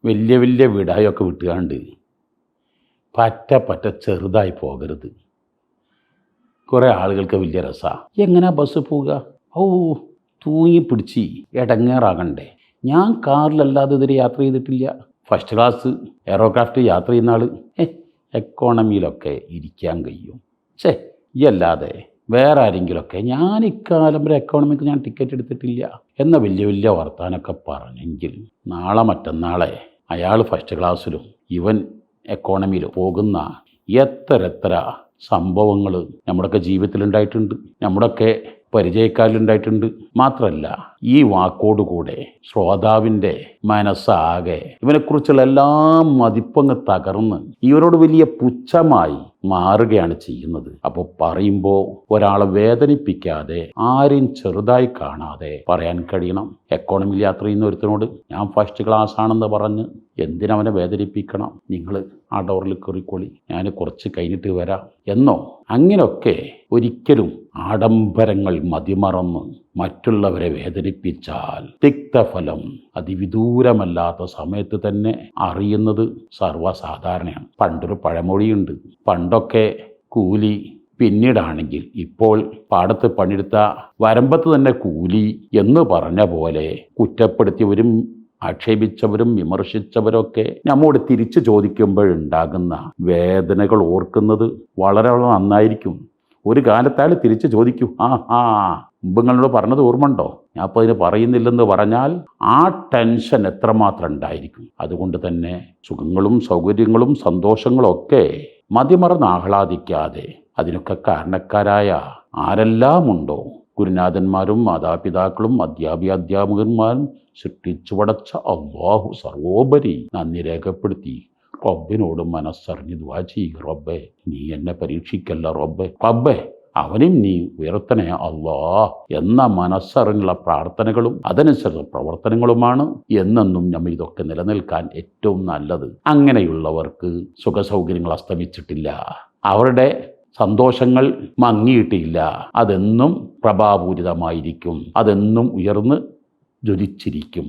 വലിയ വലിയ വീടായൊക്കെ വിട്ടുകാണ്ട് പറ്റ ചെറുതായി പോകരുത്. കുറേ ആളുകൾക്ക് വലിയ രസമാണ്. എങ്ങനെയാ ബസ് പോവുക? ഓ, തൂങ്ങി പിടിച്ച് ഇടങ്ങേറാകണ്ടേ. ഞാൻ കാറിലല്ലാതെ ഇതുവരെ യാത്ര ചെയ്തിട്ടില്ല. ഫസ്റ്റ് ക്ലാസ് എയറോക്രാഫ്റ്റ് യാത്ര ചെയ്യുന്ന ആൾ എക്കോണമിയിലൊക്കെ ഇരിക്കാൻ കഴിയും. ഈ അല്ലാതെ വേറെ ആരെങ്കിലുമൊക്കെ ഞാൻ ഇക്കാലം വരെ എക്കോണമിക്ക് ഞാൻ ടിക്കറ്റ് എടുത്തിട്ടില്ല എന്ന വലിയ വലിയ വർത്താനൊക്കെ പറഞ്ഞെങ്കിൽ നാളെ മറ്റന്നാളെ അയാൾ ഫസ്റ്റ് ക്ലാസ്സിലും ഇവൻ എക്കോണമിയിലും പോകുന്ന എത്ര സംഭവങ്ങൾ നമ്മുടെയൊക്കെ ജീവിതത്തിലുണ്ടായിട്ടുണ്ട്, നമ്മുടെയൊക്കെ പരിചയക്കാരിലുണ്ടായിട്ടുണ്ട്. മാത്രമല്ല ഈ വാക്കോടുകൂടെ ശ്രോതാവിൻ്റെ മനസ്സാകെ ഇവനെക്കുറിച്ചുള്ള എല്ലാ മതിപ്പങ്ങ് തകർന്ന് ഇവരോട് വലിയ പുച്ഛമായി മാറുകയാണ് ചെയ്യുന്നത്. അപ്പോൾ പറയുമ്പോൾ ഒരാളെ വേദനിപ്പിക്കാതെ ആരെയും ചെറുതായി കാണാതെ പറയാൻ കഴിയണം. എക്കോണമിയിൽ യാത്ര ചെയ്യുന്ന ഒരുത്തനോട് ഞാൻ ഫസ്റ്റ് ക്ലാസ് ആണെന്ന് പറഞ്ഞ് എന്തിനവനെ വേദനിപ്പിക്കണം? നിങ്ങൾ ആ ഡോറിൽ കയറിക്കോളി, ഞാൻ കുറച്ച് കഴിഞ്ഞിട്ട് വരാം എന്നോ? അങ്ങനെയൊക്കെ ഒരിക്കലും ആഡംബരങ്ങൾ മതിമറന്ന് മറ്റുള്ളവരെ വേദനിപ്പിച്ചാൽ തിക്തഫലം അതിവിദൂരമല്ലാത്ത സമയത്ത് തന്നെ അറിയുന്നത് സർവ്വസാധാരണയാണ്. പണ്ടൊരു പഴമൊഴിയുണ്ട്, പണ്ടൊക്കെ കൂലി പിന്നീടാണെങ്കിൽ ഇപ്പോൾ പാടത്ത് പണിയെടുത്ത വരമ്പത്ത് തന്നെ കൂലി എന്ന് പറഞ്ഞ പോലെ കുറ്റപ്പെടുത്തിയവരും ആക്ഷേപിച്ചവരും വിമർശിച്ചവരൊക്കെ നമ്മോട് തിരിച്ചു ചോദിക്കുമ്പോഴുണ്ടാകുന്ന വേദനകൾ ഓർക്കുന്നത് വളരെ നന്നായിരിക്കും. ഒരു കാലത്താൽ തിരിച്ചു ചോദിക്കും, മുമ്പ് നിങ്ങളോട് പറഞ്ഞത് ഓർമ്മയുണ്ടോ, ഞാൻ അപ്പോൾ അതിന് പറയുന്നില്ലെന്ന് പറഞ്ഞാൽ ആ ടെൻഷൻ എത്രമാത്രം ഉണ്ടായിരിക്കും. അതുകൊണ്ട് തന്നെ സുഖങ്ങളും സൗകര്യങ്ങളും സന്തോഷങ്ങളും ഒക്കെ മതിമറന്ന് ആഹ്ലാദിക്കാതെ അതിനൊക്കെ കാരണക്കാരായ ആരെല്ലാം ഉണ്ടോ, ഗുരുനാഥന്മാരും മാതാപിതാക്കളും അധ്യാപകന്മാരും സൃഷ്ടിച്ചു പടച്ച അല്ലാഹു സർവോപരി നന്ദി രേഖപ്പെടുത്തി റബ്ബിനോട് മനസ്സറിഞ്ഞ് ദുആ ചെയ്യ്. റബ്ബേ, നീ എന്നെ പരീക്ഷിക്കല്ല റബ്ബേ, അവനും നീ ഉയർത്തണേ അല്ലാ എന്ന മനസ്സറിഞ്ഞുള്ള പ്രാർത്ഥനകളും അതനുസരിച്ച് പ്രവർത്തനങ്ങളുമാണ് എന്നെന്നും നമ്മൾ ഇതൊക്കെ നിലനിൽക്കാൻ ഏറ്റവും നല്ലത്. അങ്ങനെയുള്ളവർക്ക് സുഖസൗകര്യങ്ങൾ അസ്തമിച്ചിട്ടില്ല, അവരുടെ സന്തോഷങ്ങൾ മങ്ങിയിട്ടില്ല. അതെന്നും പ്രഭാപൂരിതമായിരിക്കും, അതെന്നും ഉയർന്ന് ജ്വലിച്ചിരിക്കും.